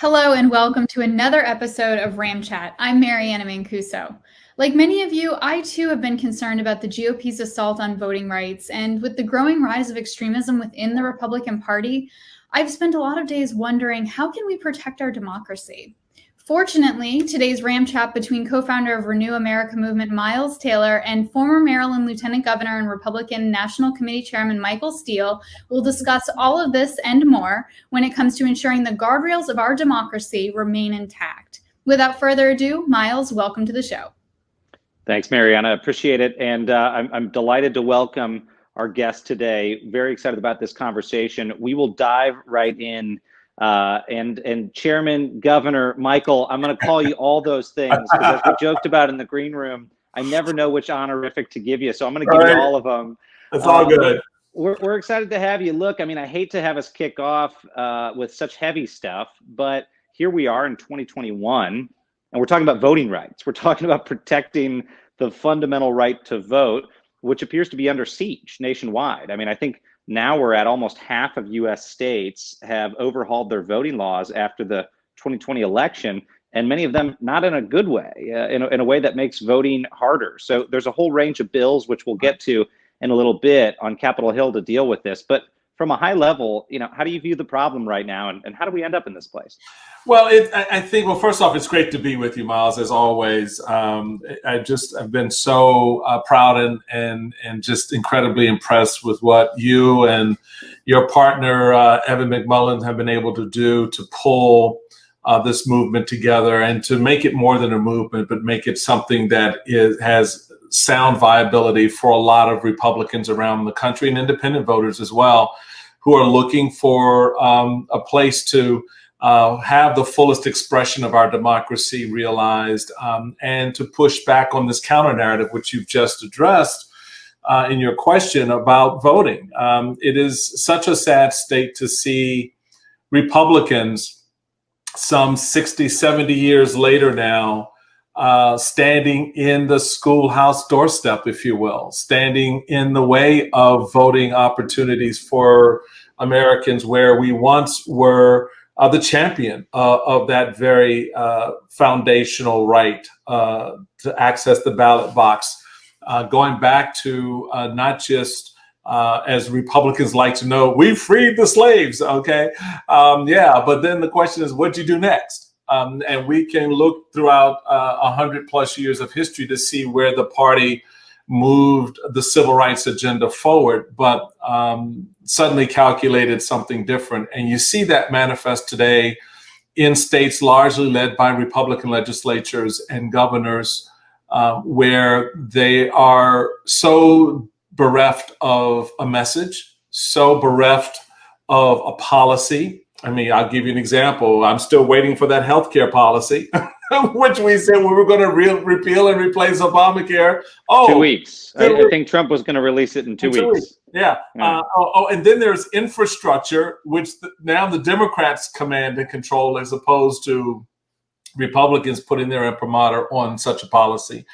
Hello and welcome to another episode of Ram Chat. I'm Mariana Mancuso. Like many of you, I too have been concerned about the GOP's assault on voting rights, and with the growing rise of extremism within the Republican Party, I've spent a lot of days wondering how can we protect our democracy? Fortunately, today's Ram Chat between co-founder of Renew America Movement Miles Taylor and former Maryland Lieutenant Governor and Republican National Committee Chairman Michael Steele will discuss all of this and more when it comes to ensuring the guardrails of our democracy remain intact. Without further ado, Miles, welcome to the show. Thanks, Mariana. Appreciate it. And I'm delighted to welcome our guest today. Very excited about this conversation. We will dive right in. And Chairman, Governor, Michael, I'm going to call you all those things because as we joked about in the green room, I never know which honorific to give you. So I'm going to give you all of them. It's all good. We're excited to have you. Look, I mean, I hate to have us kick off with such heavy stuff, but here we are in 2021, and we're talking about voting rights. We're talking about protecting the fundamental right to vote, which appears to be under siege nationwide. I mean, I think now we're at almost half of US states have overhauled their voting laws after the 2020 election, and many of them not in a good way, in a way that makes voting harder. So there's a whole range of bills, which we'll get to in a little bit on Capitol Hill to deal with this. But from a high level, how do you view the problem right now, and how do we end up in this place? Well, I think, well, first off, it's great to be with you, Miles, as always. I've been so proud and just incredibly impressed with what you and your partner, Evan McMullen, have been able to do to pull this movement together and to make it more than a movement, but make it something that has sound viability for a lot of Republicans around the country and independent voters as well, who are looking for a place to have the fullest expression of our democracy realized, and to push back on this counter narrative, which you've just addressed in your question about voting. It is such a sad state to see Republicans some 60, 70 years later now, standing in the schoolhouse doorstep, if you will, standing in the way of voting opportunities for Americans where we once were the champion of that very foundational right to access the ballot box, going back to not just, as Republicans like to know, we freed the slaves, okay? Yeah, but then the question is, what'd you do next? And we can look throughout 100+ years of history to see where the party moved the civil rights agenda forward, but suddenly calculated something different. And you see that manifest today in states largely led by Republican legislatures and governors, where they are so bereft of a message, so bereft of a policy. I mean, I'll give you an example. I'm still waiting for that healthcare policy, which we said we were going to repeal and replace Obamacare. 2 weeks. I think Trump was going to release it in 2 weeks. Yeah. And then there's infrastructure, which now the Democrats command and control, as opposed to Republicans putting their imprimatur on such a policy.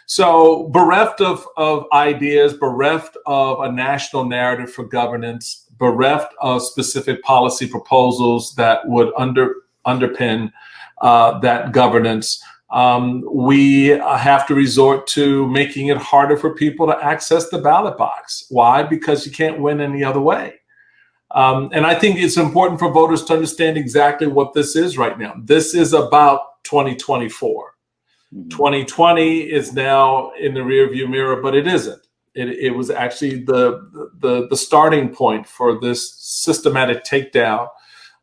So bereft of ideas, bereft of a national narrative for governance, bereft of specific policy proposals that would underpin that governance, we have to resort to making it harder for people to access the ballot box. Why? Because you can't win any other way. And I think it's important for voters to understand exactly what this is right now. This is about 2024. 2020 is now in the rearview mirror, but it isn't. It was actually the starting point for this systematic takedown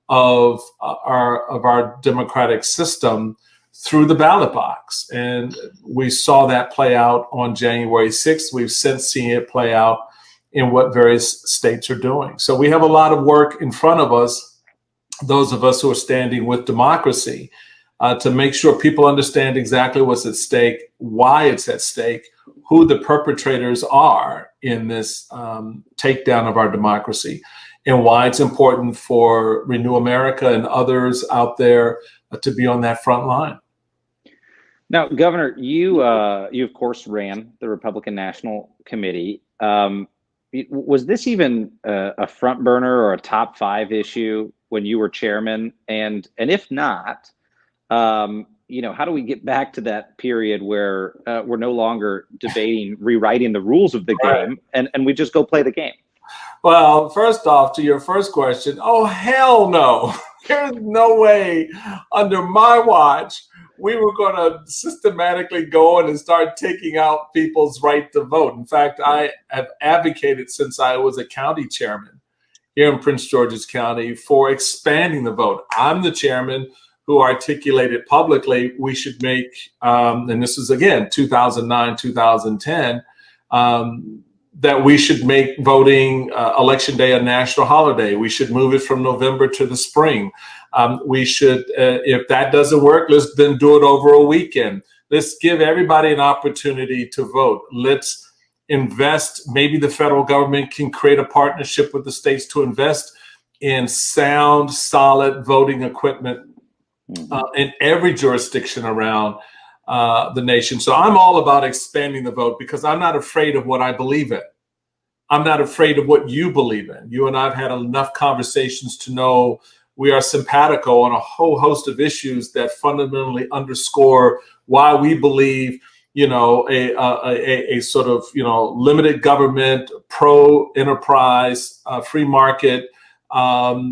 of our democratic system through the ballot box. And we saw that play out on January 6th. We've since seen it play out in what various states are doing. So we have a lot of work in front of us, those of us who are standing with democracy, to make sure people understand exactly what's at stake, why it's at stake, who the perpetrators are in this takedown of our democracy, and why it's important for Renew America and others out there to be on that front line. Now, Governor, you of course ran the Republican National Committee. Was this even a front burner or a top 5 issue when you were chairman? And if not, how do we get back to that period where we're no longer debating rewriting the rules of the game, and we just go play the game? Well, first off, to your first question, oh, hell no. There's no way under my watch we were going to systematically go in and start taking out people's right to vote. In fact, I have advocated since I was a county chairman here in Prince George's County for expanding the vote. I'm the chairman who articulated publicly we should make, and this is again 2009, 2010, that we should make voting election day a national holiday. We should move it from November to the spring. We should, if that doesn't work, let's then do it over a weekend. Let's give everybody an opportunity to vote. Let's invest. Maybe the federal government can create a partnership with the states to invest in sound, solid voting equipment in every jurisdiction around the nation. So I'm all about expanding the vote because I'm not afraid of what I believe in. I'm not afraid of what you believe in. You and I have had enough conversations to know we are simpatico on a whole host of issues that fundamentally underscore why we believe, a sort of, limited government, pro-enterprise, free market,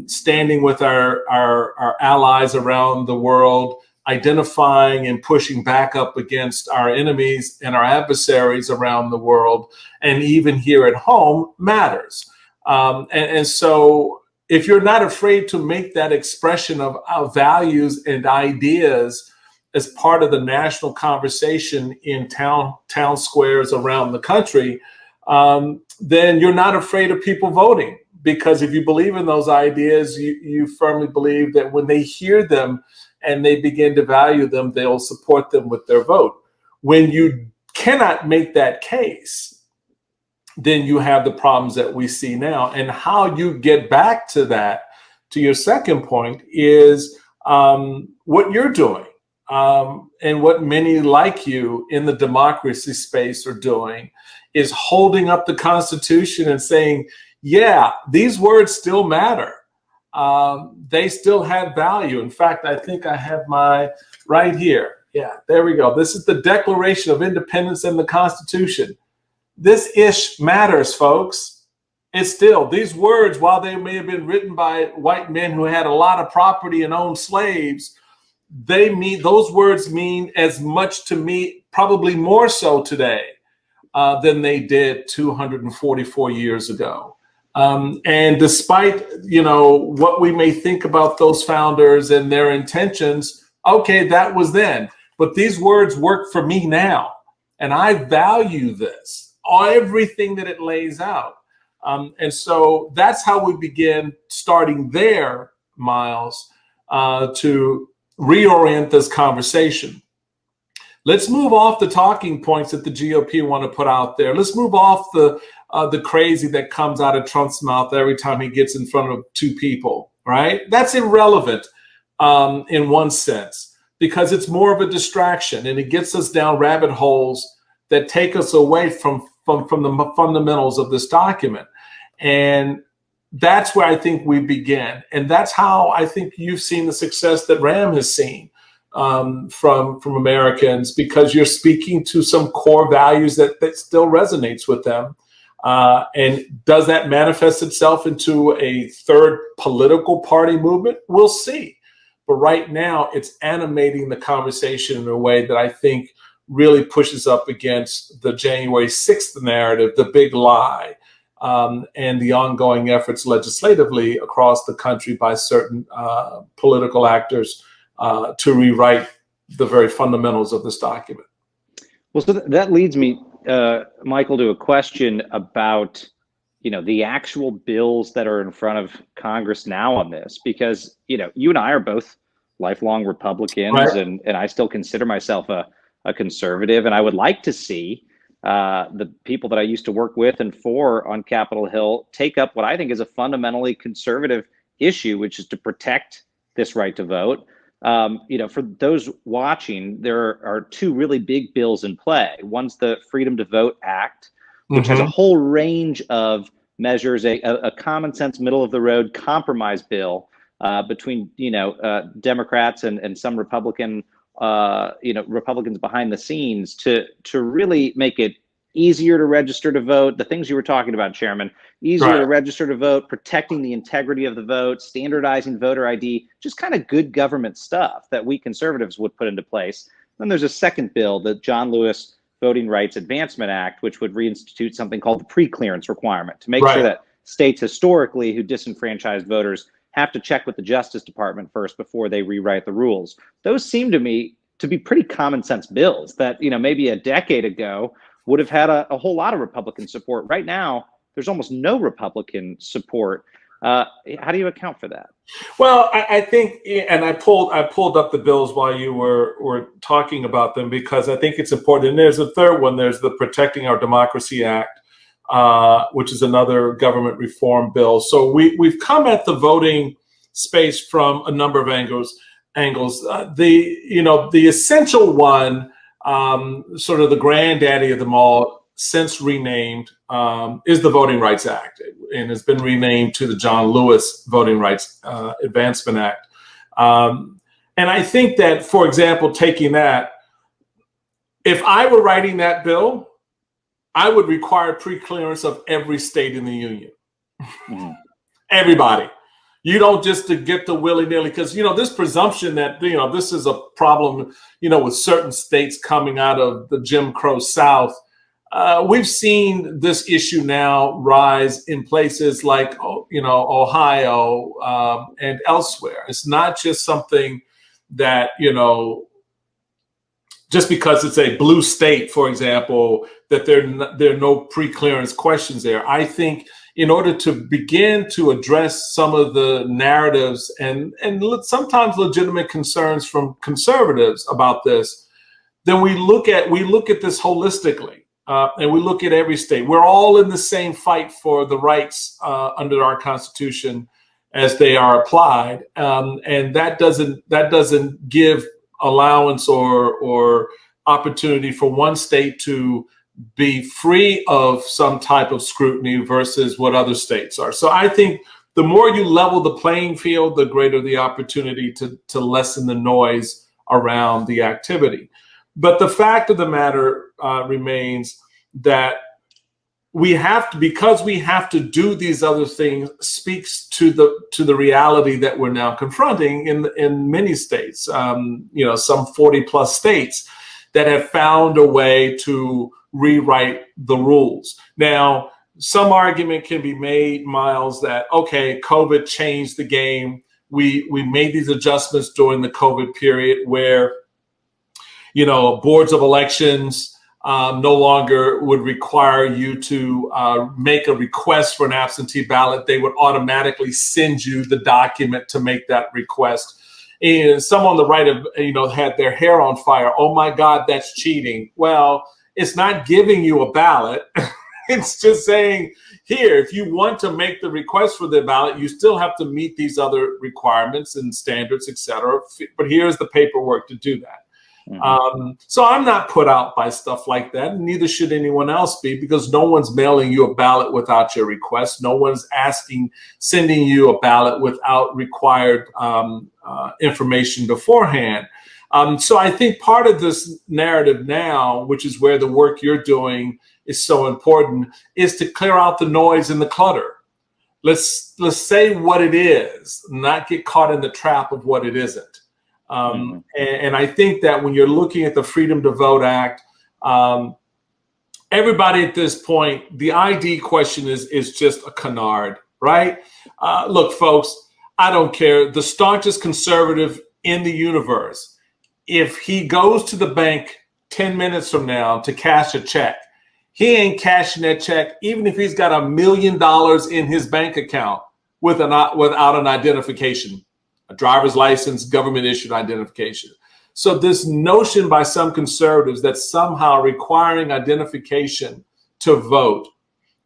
standing with our allies around the world, identifying and pushing back up against our enemies and our adversaries around the world, and even here at home matters. And so if you're not afraid to make that expression of our values and ideas as part of the national conversation in town squares around the country, then you're not afraid of people voting. Because if you believe in those ideas, you firmly believe that when they hear them and they begin to value them, they'll support them with their vote. When you cannot make that case, then you have the problems that we see now. And how you get back to that, to your second point, is what you're doing and what many like you in the democracy space are doing is holding up the Constitution and saying, yeah, these words still matter. They still have value. In fact, I think I have my right here. Yeah, there we go. This is the Declaration of Independence and the Constitution. This ish matters, folks. It's still, these words, while they may have been written by white men who had a lot of property and owned slaves, those words mean as much to me, probably more so today than they did 244 years ago. And despite, what we may think about those founders and their intentions, okay, that was then. But these words work for me now. And I value this, everything that it lays out. And so that's how we begin starting there, Miles, to reorient this conversation. Let's move off the talking points that the GOP want to put out there. Let's move off the crazy that comes out of Trump's mouth every time he gets in front of two people, right? That's irrelevant in one sense, because it's more of a distraction and it gets us down rabbit holes that take us away from the fundamentals of this document. And that's where I think we begin. And that's how I think you've seen the success that Ram has seen from Americans, because you're speaking to some core values that still resonates with them. And does that manifest itself into a third political party movement? We'll see. But right now, it's animating the conversation in a way that I think really pushes up against the January 6th narrative, the big lie, and the ongoing efforts legislatively across the country by certain political actors to rewrite the very fundamentals of this document. Well, so that leads me, Michael, to a question about, the actual bills that are in front of Congress now on this, because, you and I are both lifelong Republicans, right, and I still consider myself a conservative, and I would like to see the people that I used to work with and for on Capitol Hill take up what I think is a fundamentally conservative issue, which is to protect this right to vote. For those watching, there are two really big bills in play. One's the Freedom to Vote Act, which has a whole range of measures, a common sense, middle of the road compromise bill between Democrats and some Republicans behind the scenes to really make it easier to register to vote. The things you were talking about, Chairman, easier to register to vote, protecting the integrity of the vote, standardizing voter ID, just kind of good government stuff that we conservatives would put into place. Then there's a second bill, the John Lewis Voting Rights Advancement Act, which would reinstitute something called the pre-clearance requirement to make sure that states historically who disenfranchised voters have to check with the Justice Department first before they rewrite the rules. Those seem to me to be pretty common sense bills that, maybe a decade ago would have had a whole lot of Republican support. Right now, there's almost no Republican support. How do you account for that? Well, I think, and I pulled up the bills while you were talking about them, because I think it's important. And there's a third one. There's the Protecting Our Democracy Act, which is another government reform bill. So we've come at the voting space from a number of angles. The essential one, sort of the granddaddy of them all, since renamed, is the Voting Rights Act, and has been renamed to the John Lewis Voting Rights Advancement Act. And I think that, for example, taking that, if I were writing that bill, I would require pre-clearance of every state in the union. Everybody. You don't just to get the willy-nilly, because, this presumption that, this is a problem, with certain states coming out of the Jim Crow South. We've seen this issue now rise in places like, Ohio and elsewhere. It's not just something that, just because it's a blue state, for example, that there are no pre-clearance questions there. I think in order to begin to address some of the narratives and sometimes legitimate concerns from conservatives about this, then we look at this holistically. And we look at every state. We're all in the same fight for the rights under our Constitution as they are applied, and that doesn't give allowance or opportunity for one state to be free of some type of scrutiny versus what other states are. So I think the more you level the playing field, the greater the opportunity to lessen the noise around the activity. But the fact of the matter remains that because we have to do these other things, speaks to the reality that we're now confronting in many states. Some 40 plus states that have found a way to rewrite the rules. Now, some argument can be made, Miles, that okay, COVID changed the game. We made these adjustments during the COVID period where boards of elections no longer would require you to make a request for an absentee ballot. They would automatically send you the document to make that request. And some on the right have, had their hair on fire. Oh my God, that's cheating. Well, it's not giving you a ballot. It's just saying, here, if you want to make the request for the ballot, you still have to meet these other requirements and standards, et cetera. But here's the paperwork to do that. So I'm not put out by stuff like that, and neither should anyone else be, because no one's mailing you a ballot without your request. No one's sending you a ballot without required information beforehand. So I think part of this narrative now, which is where the work you're doing is so important, is to clear out the noise and the clutter. Let's say what it is, not get caught in the trap of what it isn't. And I think that when you're looking at the Freedom to Vote Act, everybody at this point, the ID question is just a canard, right? Look, folks, I don't care. The staunchest conservative in the universe, if he goes to the bank 10 minutes from now to cash a check, he ain't cashing that check, even if he's got $1 million in his bank account without an identification, a driver's license, government issued identification. So this notion by some conservatives that somehow requiring identification to vote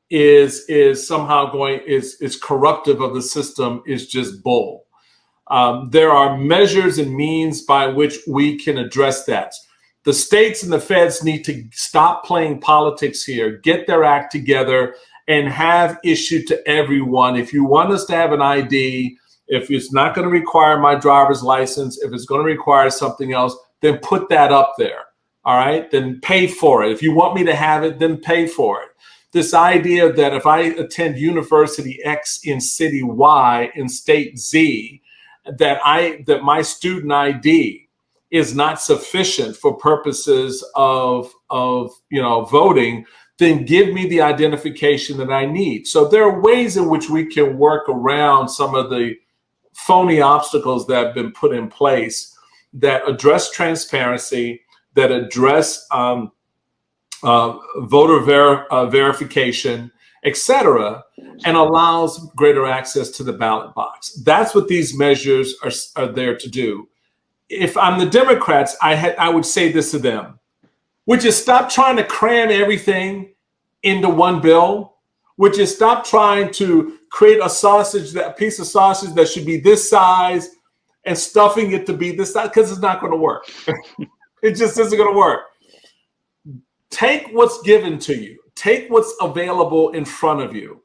is somehow is corruptive of the system is just bull. There are measures and means by which we can address that. The states and the feds need to stop playing politics here, get their act together, and have issue to everyone. If you want us to have an ID, If it's not going to require my driver's license, if it's going to require something else, then put that up there. All right, then pay for it. If you want me to have it, then pay for it. This idea that if I attend University X in city Y in state Z, that my student ID is not sufficient for purposes of voting, then give me the identification that I need. So there are ways in which we can work around some of the phony obstacles that have been put in place that address transparency, that address voter verification, etc., and allows greater access to the ballot box. That's what these measures are there to do. If I'm the Democrats, I would say this to them: would you stop trying to cram everything into one bill? Would you stop trying to create a piece of sausage that should be this size and stuffing it to be this size? Because it's not going to work. It just isn't going to work. Take what's given to you. Take what's available in front of you.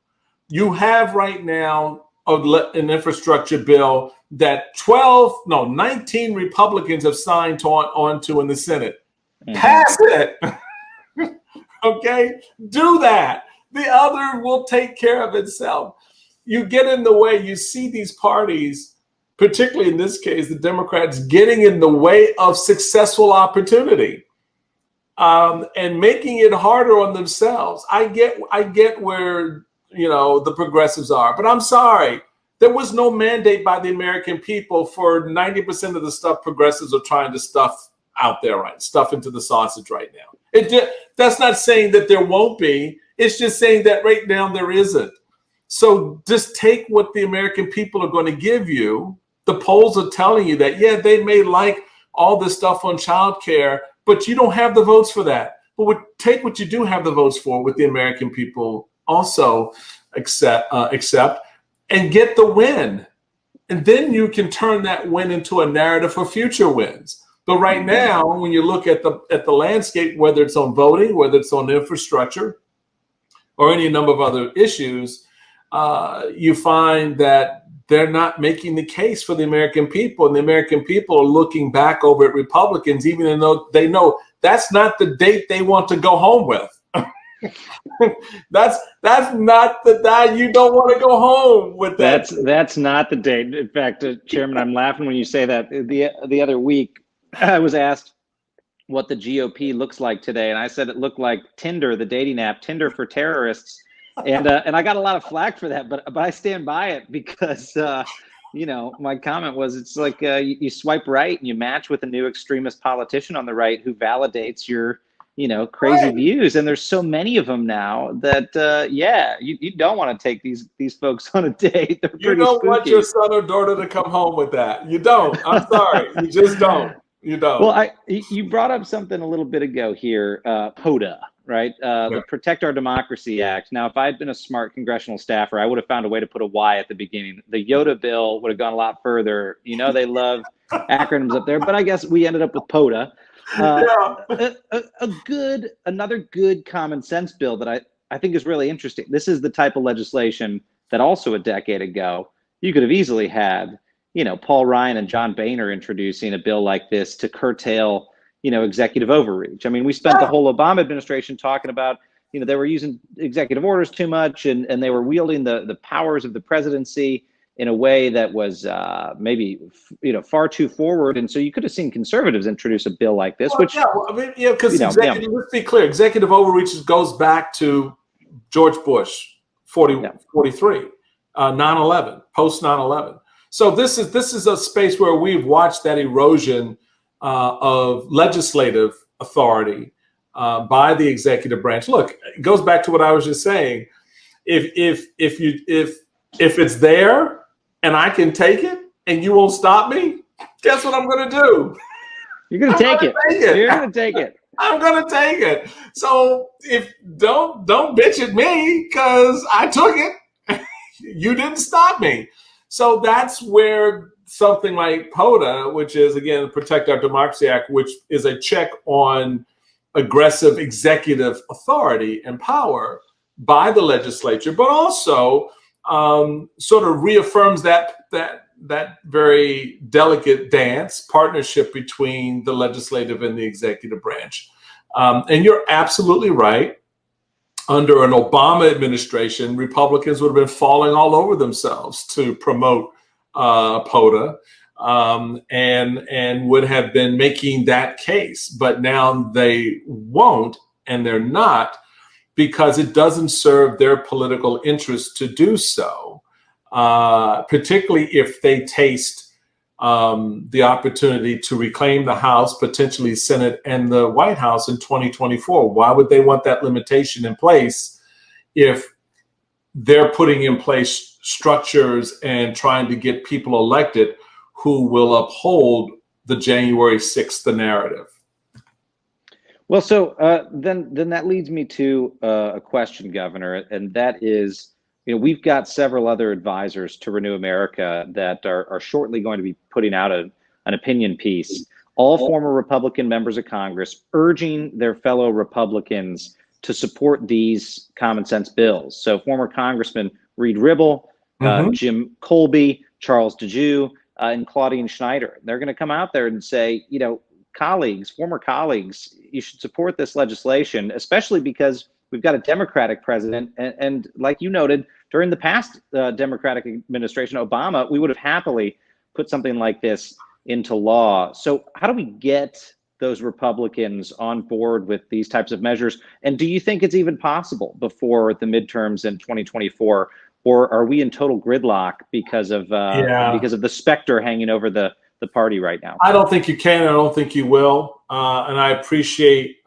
You have right now an infrastructure bill that 19 Republicans have signed onto in the Senate. Mm-hmm. Pass it. Okay? Do that. The other will take care of itself. You get in the way. You see these parties, particularly in this case, the Democrats, getting in the way of successful opportunity. And making it harder on themselves. I get where the progressives are, but I'm sorry, there was no mandate by the American people for 90% of the stuff progressives are trying to stuff out there, stuff into the sausage right now. That's not saying that there won't be. It's just saying that right now there isn't. So just take what the American people are going to give you. The polls are telling you that, yeah, they may like all this stuff on childcare, but you don't have the votes for that. But take what you do have the votes for, what the American people also accept, and get the win. And then you can turn that win into a narrative for future wins. But right now, when you look at the landscape, whether it's on voting, whether it's on infrastructure, or any number of other issues, you find that they're not making the case for the American people. And the American people are looking back over at Republicans, even though they know that's not the date they want to go home with. That's not the date you don't want to go home with. That's not the date. In fact, Chairman, I'm laughing when you say that. The other week, I was asked what the GOP looks like today, and I said it looked like Tinder, the dating app, Tinder for terrorists. And I got a lot of flack for that, but I stand by it because my comment was it's like you swipe right and you match with a new extremist politician on the right who validates your crazy views, and there's so many of them now that you don't want to take these folks on a date. They're you don't spooky. Want your son or daughter to come home with that. You don't. I'm sorry, you just don't. You don't. Well, you brought up something a little bit ago here, POTA. Right? The Protect Our Democracy Act. Now, if I had been a smart congressional staffer, I would have found a way to put a Y at the beginning. The Yoda bill would have gone a lot further. They love acronyms up there, but I guess we ended up with POTA. Another good common sense bill that I think is really interesting. This is the type of legislation that also a decade ago, you could have easily had, Paul Ryan and John Boehner introducing a bill like this to curtail executive overreach. I mean, we spent the whole Obama administration talking about, they were using executive orders too much and they were wielding the powers of the presidency in a way that was maybe, far too forward. And so you could have seen conservatives introduce a bill like this, because let's be clear, executive overreach goes back to George Bush, 43, 9/11, post 9/11. So this is a space where we've watched that erosion of legislative authority by the executive branch. Look, it goes back to what I was just saying. If it's there and I can take it and you won't stop me, guess what I'm going to do? You're going to take it. You're going to take it. I'm going to take it. So don't bitch at me because I took it. You didn't stop me. So that's where something like POTA, which is, again, the Protect Our Democracy Act, which is a check on aggressive executive authority and power by the legislature, but also sort of reaffirms that very delicate partnership between the legislative and the executive branch. And you're absolutely right. Under an Obama administration, Republicans would have been falling all over themselves to promote POTA, and would have been making that case. But now they won't, and they're not, because it doesn't serve their political interest to do so, particularly if they taste the opportunity to reclaim the House, potentially Senate, and the White House in 2024. Why would they want that limitation in place if they're putting in place structures and trying to get people elected who will uphold the January 6th narrative? Well, so then that leads me to a question, Governor, and that is, we've got several other advisors to Renew America that are shortly going to be putting out an opinion piece, all former Republican members of Congress urging their fellow Republicans to support these common sense bills. So former Congressman Reed Ribble, Jim Colby, Charles DeJew, and Claudine Schneider. They're going to come out there and say, former colleagues, you should support this legislation, especially because we've got a Democratic president. And like you noted, during the past Democratic administration, Obama, we would have happily put something like this into law. So how do we get those Republicans on board with these types of measures? And do you think it's even possible before the midterms in 2024? Or are we in total gridlock because of the specter hanging over the party right now? I don't think you can. I don't think you will. And I appreciate,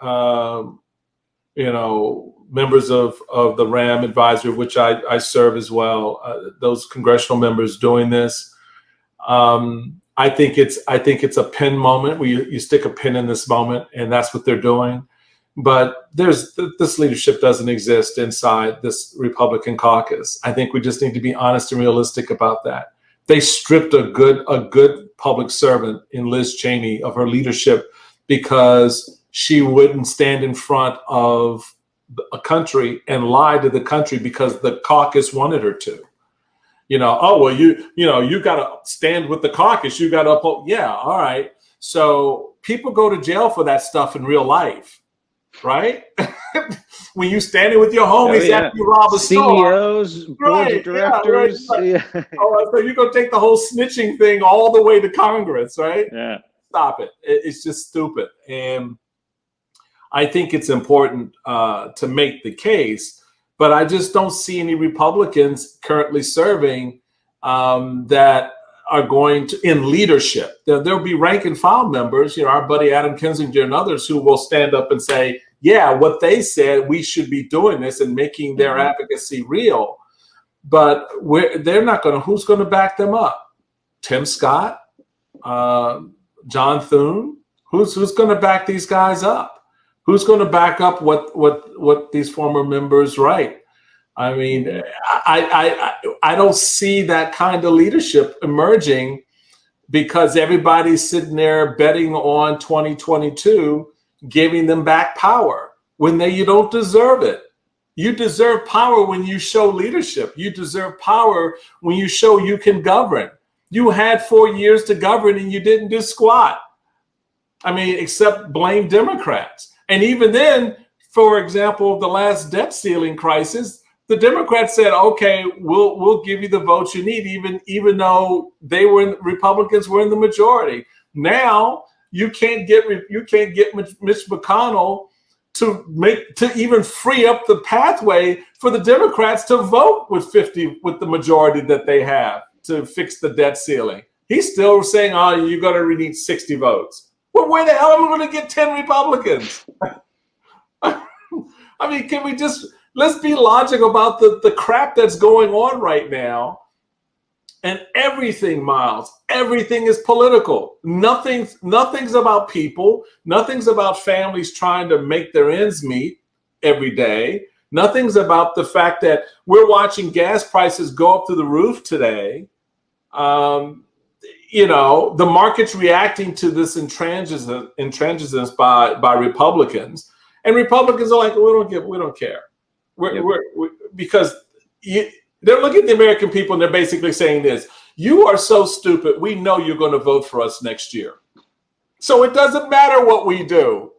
members of the RAM advisory, which I serve as well. Those congressional members doing this. I think it's a pin moment where you stick a pin in this moment, and that's what they're doing. But this leadership doesn't exist inside this Republican caucus. I think we just need to be honest and realistic about that. They stripped a good public servant in Liz Cheney of her leadership because she wouldn't stand in front of a country and lie to the country because the caucus wanted her to. You got to stand with the caucus. You got to uphold. Yeah, all right. So people go to jail for that stuff in real life, right? When you standing with your homies after you rob a store. CEOs, board of directors. Yeah. So you're going to take the whole snitching thing all the way to Congress, right? Yeah. Stop it. It's just stupid. And I think it's important to make the case, but I just don't see any Republicans currently serving that are going to in leadership. There'll be rank and file members, our buddy Adam Kinzinger and others who will stand up and say, yeah, what they said, we should be doing this and making their advocacy real. But they're not going to, who's going to back them up? Tim Scott, John Thune, who's going to back these guys up? Who's going to back up what these former members write? I mean, I don't see that kind of leadership emerging because everybody's sitting there betting on 2022, giving them back power when you don't deserve it. You deserve power when you show leadership. You deserve power when you show you can govern. You had 4 years to govern and you didn't do squat. I mean, except blame Democrats. And even then, for example, the last debt ceiling crisis, the Democrats said, "Okay, we'll give you the votes you need," even though Republicans were in the majority. Now you can't get Mitch McConnell to even free up the pathway for the Democrats to vote with the majority that they have to fix the debt ceiling. He's still saying, "Oh, you're going to need 60 votes." Well, where the hell am I going to get 10 Republicans? I mean, can we let's be logical about the crap that's going on right now. And everything, Miles, everything is political. Nothing's about people. Nothing's about families trying to make their ends meet every day. Nothing's about the fact that we're watching gas prices go up to the roof today. The market's reacting to this intransigence by Republicans, and Republicans are like, we don't care. Because they're looking at the American people and they're basically saying this: you are so stupid. We know you're going to vote for us next year. So it doesn't matter what we do.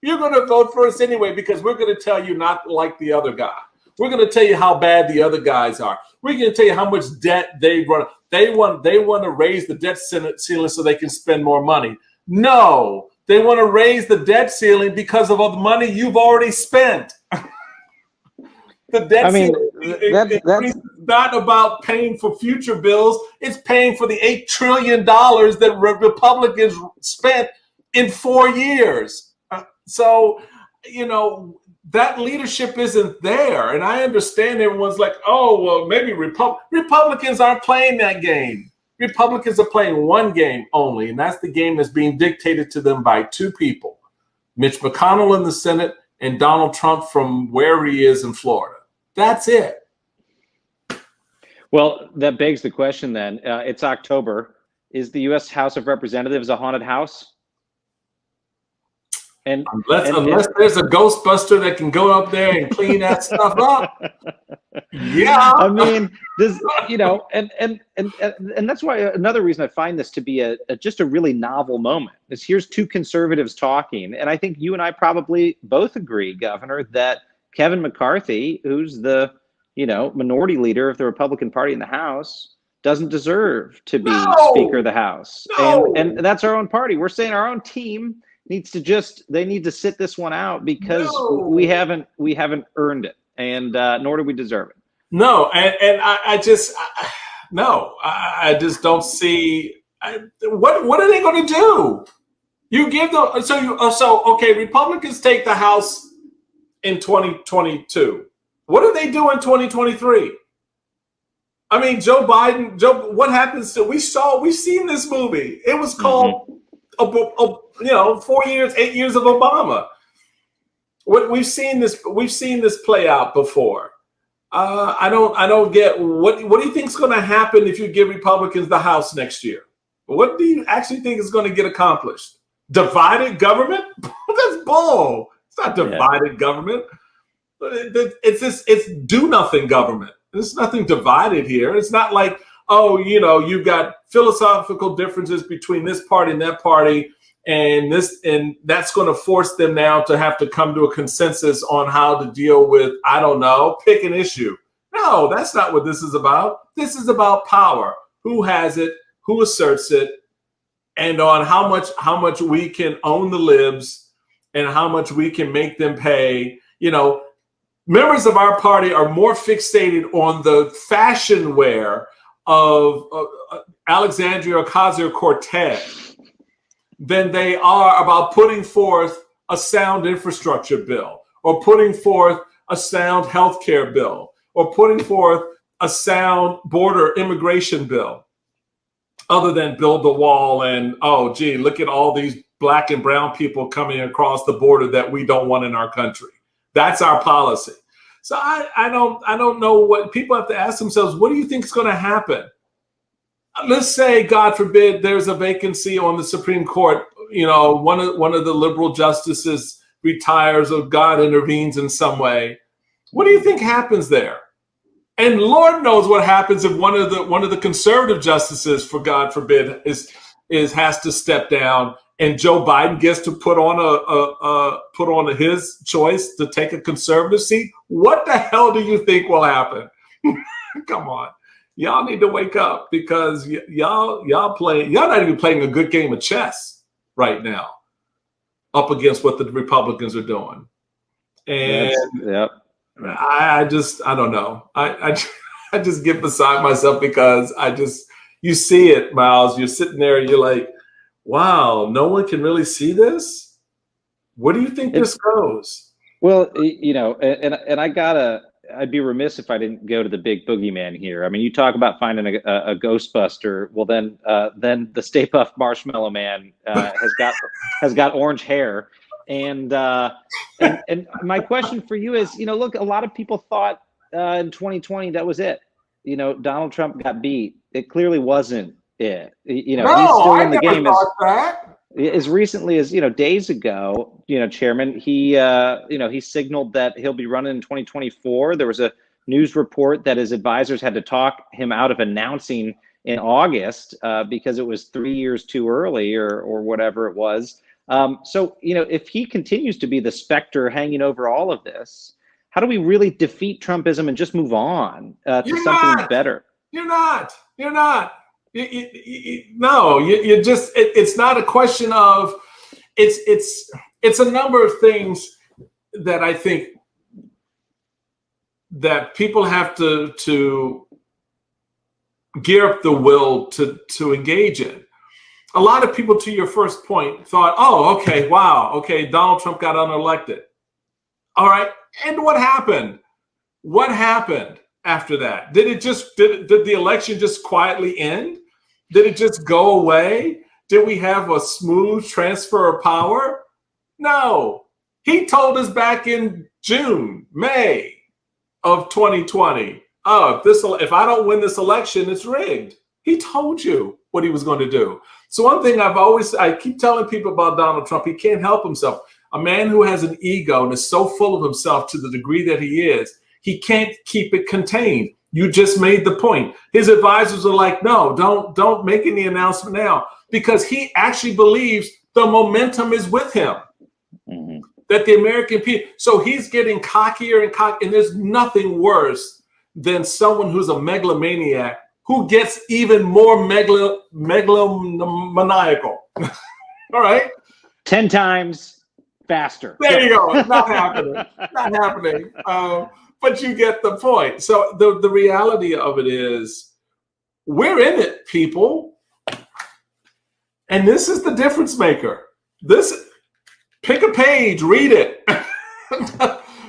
You're going to vote for us anyway because we're going to tell you not like the other guy. We're going to tell you how bad the other guys are. We're going to tell you how much debt they run. They want to raise the debt ceiling so they can spend more money. No, they want to raise the debt ceiling because of all the money you've already spent. The debt ceiling is not about paying for future bills. It's paying for the $8 trillion that Republicans spent in 4 years. So, that leadership isn't there. And I understand everyone's like, oh, well, maybe Republicans aren't playing that game. Republicans are playing one game only, and that's the game that's being dictated to them by two people, Mitch McConnell in the Senate and Donald Trump from wherever he is in Florida. That's it. Well, that begs the question then. It's October. Is the U.S. House of Representatives a haunted house? Unless there's a Ghostbuster that can go up there and clean that stuff up. Yeah. I mean, and that's why another reason I find this to be just a really novel moment is here's two conservatives talking. And I think you and I probably both agree, Governor, that Kevin McCarthy, who's the, minority leader of the Republican Party in the House, doesn't deserve to be Speaker of the House. No. And that's our own party. We're saying our own team need to sit this one out because we haven't earned it, and nor do we deserve it. No, and I just don't see what are they going to do? You give them okay. Republicans take the House in 2022. What do they do in 2023? I mean, Joe Biden. What happens to we've seen this movie. It was called. 4 years, 8 years of Obama. We've seen this play out before. I don't get what do you think is going to happen if you give Republicans the House next year? What do you actually think is going to get accomplished? Divided government? That's bull. It's not divided government. It's do nothing government. There's nothing divided here. It's not like, you've got philosophical differences between this party and that party, and that's going to force them now to have to come to a consensus on how to deal with, I don't know, pick an issue. No, that's not what this is about. This is about power. Who has it, who asserts it, and on how much we can own the libs and how much we can make them pay. Members of our party are more fixated on the fashion wear of Alexandria Ocasio-Cortez than they are about putting forth a sound infrastructure bill or putting forth a sound healthcare bill or putting forth a sound border immigration bill other than build the wall and, look at all these black and brown people coming across the border that we don't want in our country. That's our policy. So I don't know what people have to ask themselves. What do you think is going to happen? Let's say, God forbid, there's a vacancy on the Supreme Court. One of the liberal justices retires or God intervenes in some way. What do you think happens there? And Lord knows what happens if one of the conservative justices, for God forbid, has to step down. And Joe Biden gets to put on his choice to take a conservative seat. What the hell do you think will happen? Come on, y'all need to wake up because y'all not even playing a good game of chess right now, up against what the Republicans are doing. And I don't know. I just get beside myself because you see it, Miles. You're sitting there and you're like, wow, no one can really see this? Where do you think this goes? Well, and I'd be remiss if I didn't go to the big boogeyman here. I mean, you talk about finding a Ghostbuster. Well, then the Stay Puft Marshmallow Man has got orange hair. And my question for you is, look, a lot of people thought in 2020 that was it. Donald Trump got beat. It clearly wasn't it. He's still in the game. As recently as days ago, Chairman, he signaled that he'll be running in 2024. There was a news report that his advisors had to talk him out of announcing in August because it was 3 years too early or whatever it was. So, if he continues to be the specter hanging over all of this, how do we really defeat Trumpism and just move on to something better? You're not. No, you just, it's not a question of, it's a number of things that I think that people have to gear up the will to engage in. A lot of people, to your first point, thought, oh, okay, wow, okay, Donald Trump got unelected. All right, and what happened? What happened after that? Did the election just quietly end? Did it just go away? Did we have a smooth transfer of power? No. He told us back in May of 2020, oh, if I don't win this election, it's rigged. He told you what he was going to do. So one thing I keep telling people about Donald Trump, he can't help himself. A man who has an ego and is so full of himself to the degree that he is, he can't keep it contained. You just made the point. His advisors are like, no, don't make any announcement now, because he actually believes the momentum is with him. Mm-hmm. That the American people, so he's getting cockier and cocky, and there's nothing worse than someone who's a megalomaniac who gets even more megalomaniacal. All right? 10 times faster. There you go. Not happening. Not happening. But you get the point. So the reality of it is, we're in it, people. And this is the difference maker. Pick a page, read it.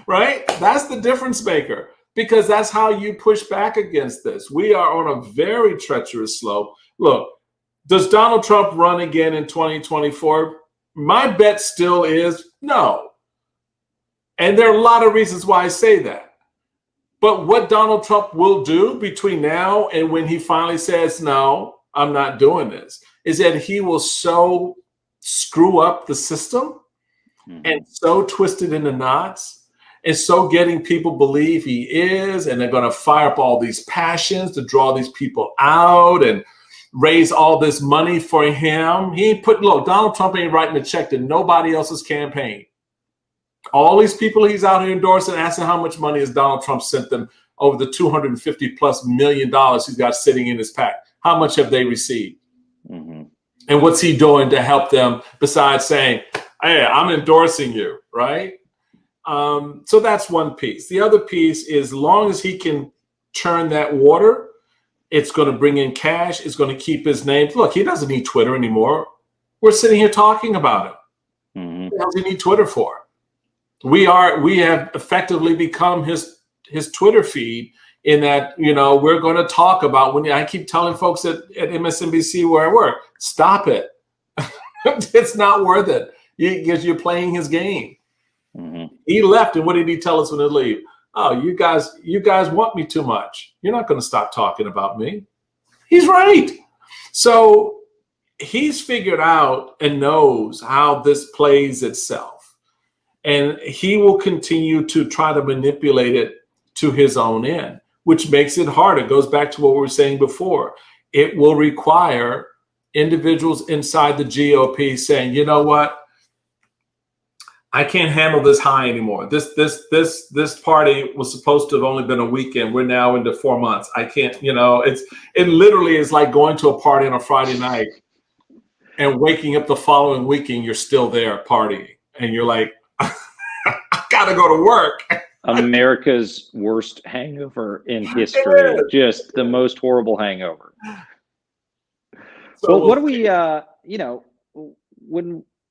Right? That's the difference maker. Because that's how you push back against this. We are on a very treacherous slope. Look, does Donald Trump run again in 2024? My bet still is no. And there are a lot of reasons why I say that. But what Donald Trump will do between now and when he finally says, no, I'm not doing this, is that he will so screw up the system and so twist it into knots, and so getting people believe he is, and they're going to fire up all these passions to draw these people out and raise all this money for him. Donald Trump ain't writing a check to nobody else's campaign. All these people he's out here endorsing, asking how much money has Donald Trump sent them over the $250+ million he's got sitting in his PAC. How much have they received? Mm-hmm. And what's he doing to help them besides saying, hey, I'm endorsing you, right? So that's one piece. The other piece is, as long as he can churn that water, it's going to bring in cash. It's going to keep his name. Look, he doesn't need Twitter anymore. We're sitting here talking about him. Mm-hmm. What does he need Twitter for? We have effectively become his Twitter feed, in that, we're going to talk about, when I keep telling folks at MSNBC where I work, stop it. It's not worth it, because you're playing his game. Mm-hmm. He left, and what did he tell us when he leave? Oh, you guys want me too much. You're not going to stop talking about me. He's right. So he's figured out and knows how this plays itself. And he will continue to try to manipulate it to his own end, which makes it hard. It goes back to what we were saying before. It will require individuals inside the GOP saying, you know what? I can't handle this high anymore. This party was supposed to have only been a weekend. We're now into 4 months. I can't, it literally is like going to a party on a Friday night and waking up the following weekend, you're still there partying. And you're like, I gotta go to work. America's worst hangover in history. Just the most horrible hangover. So what do we,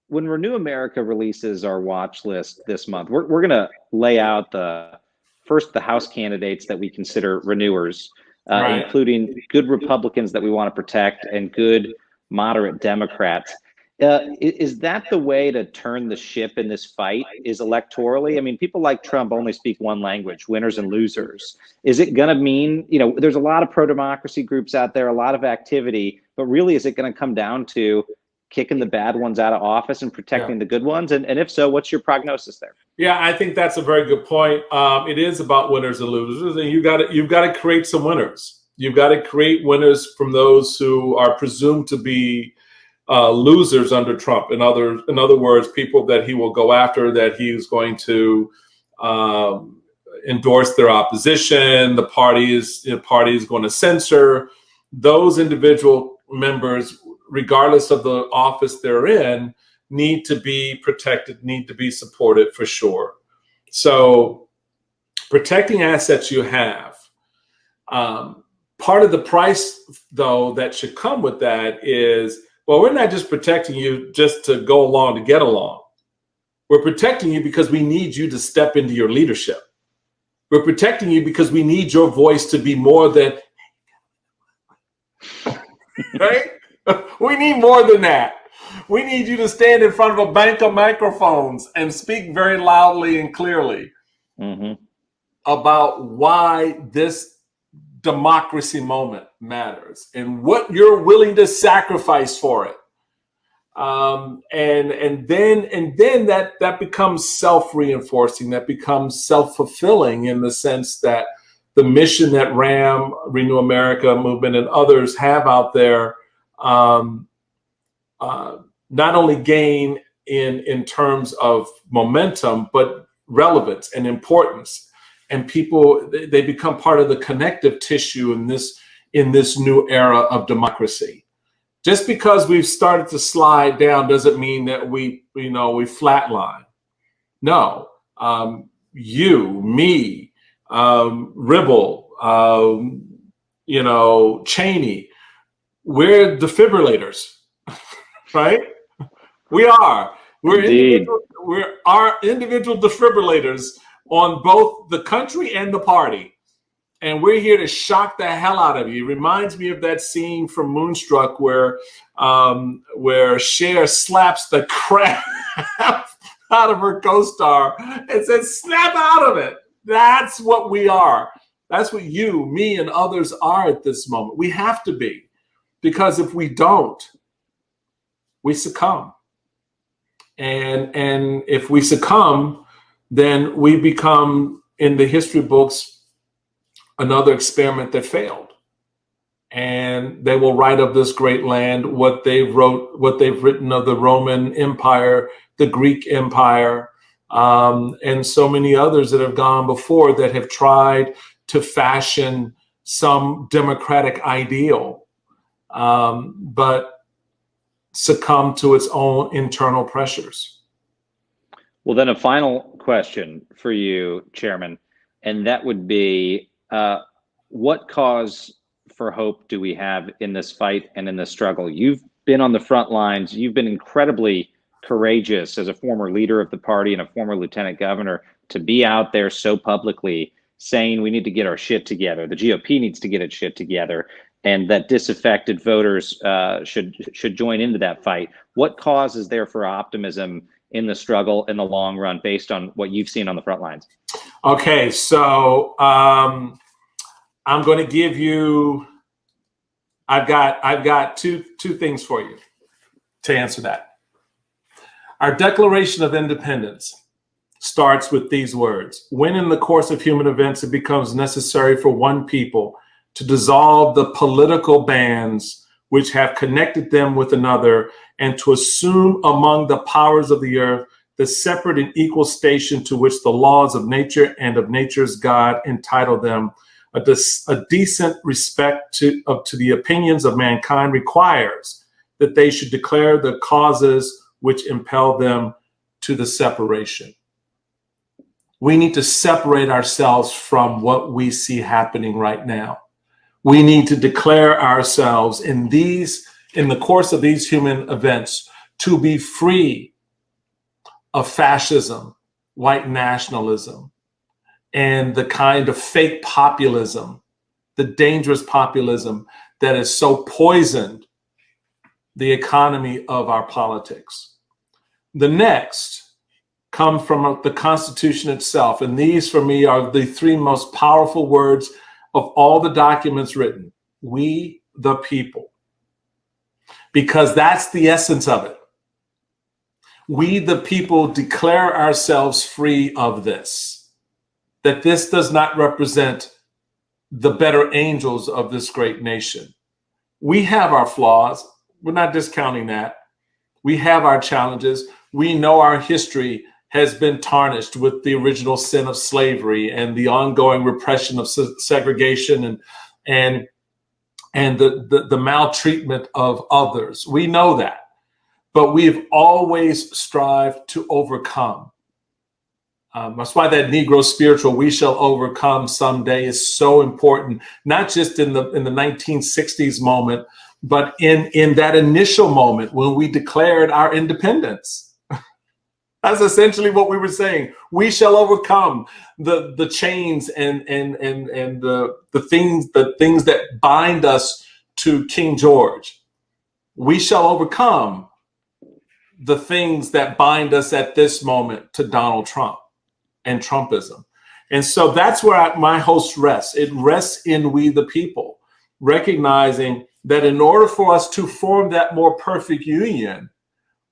when Renew America releases our watch list this month, we're going to lay out the House candidates that we consider renewers, right, including good Republicans that we want to protect and good moderate Democrats. Is that the way to turn the ship in this fight, is electorally? I mean, people like Trump only speak one language, winners and losers. Is it going to mean, there's a lot of pro-democracy groups out there, a lot of activity, but really is it going to come down to kicking the bad ones out of office and protecting the good ones? And if so, what's your prognosis there? Yeah, I think that's a very good point. It is about winners and losers, and you've got to create some winners. You've got to create winners from those who are presumed to be losers under Trump. In other words, people that he will go after, that he's going to endorse their opposition. The party is going to censor those individual members, regardless of the office they're in. Need to be protected, need to be supported for sure. So protecting assets you have. Part of the price, though, that should come with that is, well, we're not just protecting you just to go along to get along. We're protecting you because we need you to step into your leadership. We're protecting you because we need your voice to be more than, right? We need more than that. We need you to stand in front of a bank of microphones and speak very loudly and clearly about why this democracy moment matters and what you're willing to sacrifice for it. And then that becomes self-reinforcing, that becomes self-fulfilling in the sense that the mission that RAM, Renew America movement, and others have out there not only gain in terms of momentum, but relevance and importance. And people, they become part of the connective tissue in this new era of democracy. Just because we've started to slide down doesn't mean that we flatline. No, you, me, Ribble, Cheney, we're defibrillators, right? We are. We are individual defibrillators on both the country and the party. And we're here to shock the hell out of you. It reminds me of that scene from Moonstruck where Cher slaps the crap out of her co-star and says, snap out of it. That's what we are. That's what you, me, and others are at this moment. We have to be. Because if we don't, we succumb. And if we succumb, then we become, in the history books, another experiment that failed. And they will write of this great land what they've written of the Roman Empire, the Greek Empire, and so many others that have gone before that have tried to fashion some democratic ideal, but succumb to its own internal pressures. Well, then a final question for you, Chairman, and that would be, what cause for hope do we have in this fight and in this struggle? You've been on the front lines. You've been incredibly courageous as a former leader of the party and a former lieutenant governor to be out there so publicly saying we need to get our shit together. The GOP needs to get its shit together, and that disaffected voters should join into that fight. What cause is there for optimism in the struggle in the long run based on what you've seen on the front lines? Okay, so I'm going to give you, I've got two things for you to answer that. Our Declaration of Independence starts with these words: when in the course of human events it becomes necessary for one people to dissolve the political bands which have connected them with another, and to assume among the powers of the earth the separate and equal station to which the laws of nature and of nature's God entitle them, a decent respect to the opinions of mankind requires that they should declare the causes which impel them to the separation. We need to separate ourselves from what we see happening right now. We need to declare ourselves in the course of these human events to be free of fascism, white nationalism, and the kind of fake populism, the dangerous populism that has so poisoned the economy of our politics. The next come from the Constitution itself, and these for me are the three most powerful words of all the documents written: we the people. Because that's the essence of it. We the people declare ourselves free of this, that this does not represent the better angels of this great nation. We have our flaws. We're not discounting that. We have our challenges. We know our history has been tarnished with the original sin of slavery and the ongoing repression of segregation and the maltreatment of others. We know that, but we've always strived to overcome. That's why that Negro spiritual, "we shall overcome someday," is so important, not just in the 1960s moment, but in that initial moment when we declared our independence. That's essentially what we were saying. We shall overcome the chains and the things that bind us to King George. We shall overcome the things that bind us at this moment to Donald Trump and Trumpism. And so that's where my host rests. It rests in we the people, recognizing that in order for us to form that more perfect union,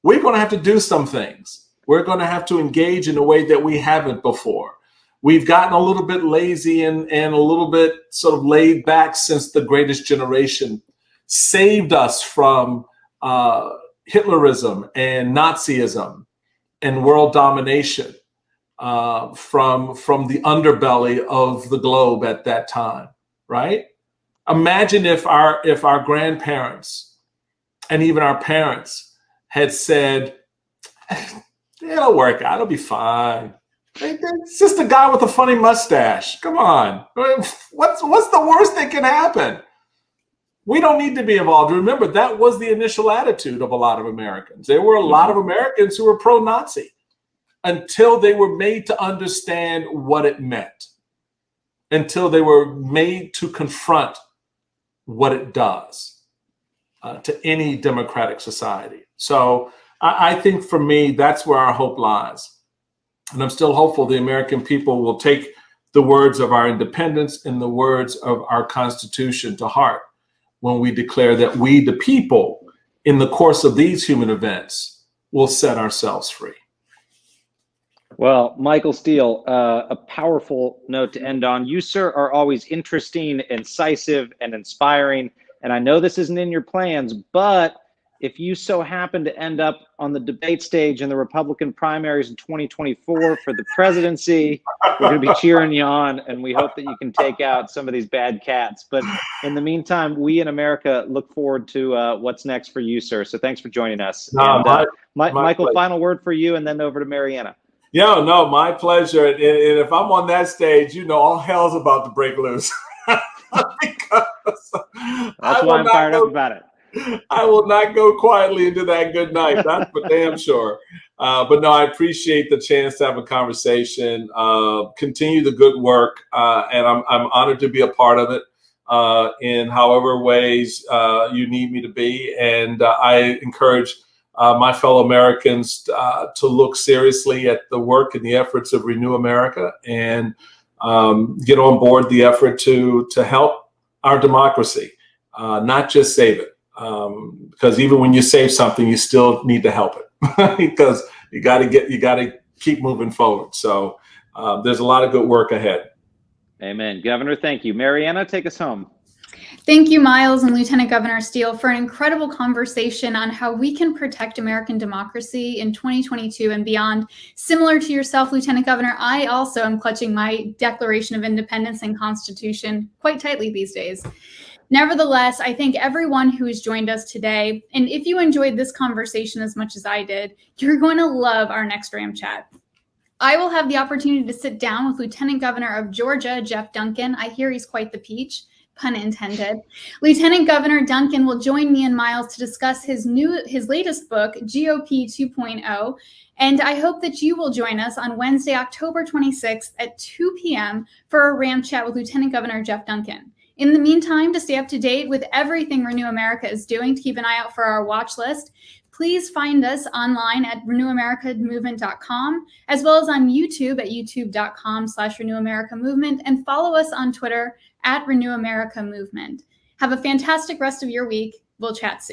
we're going to have to do some things. We're going to have to engage in a way that we haven't before. We've gotten a little bit lazy and a little bit sort of laid back since the greatest generation saved us from Hitlerism and Nazism and world domination. From the underbelly of the globe at that time, right? Imagine if our grandparents and even our parents had said, "It'll work out, it'll be fine. It's just a guy with a funny mustache. Come on, what's the worst that can happen? We don't need to be involved." Remember, that was the initial attitude of a lot of Americans. There were a lot of Americans who were pro-Nazi, until they were made to understand what it meant, until they were made to confront what it does to any democratic society. So I think for me, that's where our hope lies. And I'm still hopeful the American people will take the words of our independence and the words of our Constitution to heart when we declare that we, the people, in the course of these human events, will set ourselves free. Well, Michael Steele, a powerful note to end on. You, sir, are always interesting, incisive, and inspiring. And I know this isn't in your plans, but if you so happen to end up on the debate stage in the Republican primaries in 2024 for the presidency, we're going to be cheering you on, and we hope that you can take out some of these bad cats. But in the meantime, we in America look forward to what's next for you, sir. So thanks for joining us. Michael, final word for you, and then over to Mariana. Yeah, no, my pleasure. And if I'm on that stage, all hell's about to break loose. That's why I'm fired up about it. I will not go quietly into that good night. That's for damn sure. But no, I appreciate the chance to have a conversation. Continue the good work, and I'm honored to be a part of it in however ways you need me to be. And I encourage my fellow Americans to look seriously at the work and the efforts of Renew America and get on board the effort to help our democracy, not just save it. Because even when you save something, you still need to help it because you got to keep moving forward. So there's a lot of good work ahead. Amen. Governor, thank you. Mariana, take us home. Thank you, Miles and Lieutenant Governor Steele, for an incredible conversation on how we can protect American democracy in 2022 and beyond. Similar to yourself, Lieutenant Governor, I also am clutching my Declaration of Independence and Constitution quite tightly these days. Nevertheless, I thank everyone who has joined us today. And if you enjoyed this conversation as much as I did, you're going to love our next Ram Chat. I will have the opportunity to sit down with Lieutenant Governor of Georgia, Jeff Duncan. I hear he's quite the peach. Pun intended. Lieutenant Governor Duncan will join me and Miles to discuss his latest book, GOP 2.0, and I hope that you will join us on Wednesday, October 26th at 2 p.m. for a Ram Chat with Lieutenant Governor Jeff Duncan. In the meantime, to stay up to date with everything Renew America is doing, to keep an eye out for our watch list, please find us online at renewamericamovement.com, as well as on YouTube at youtube.com/renewamericamovement, and follow us on Twitter at Renew America Movement. Have a fantastic rest of your week. We'll chat soon.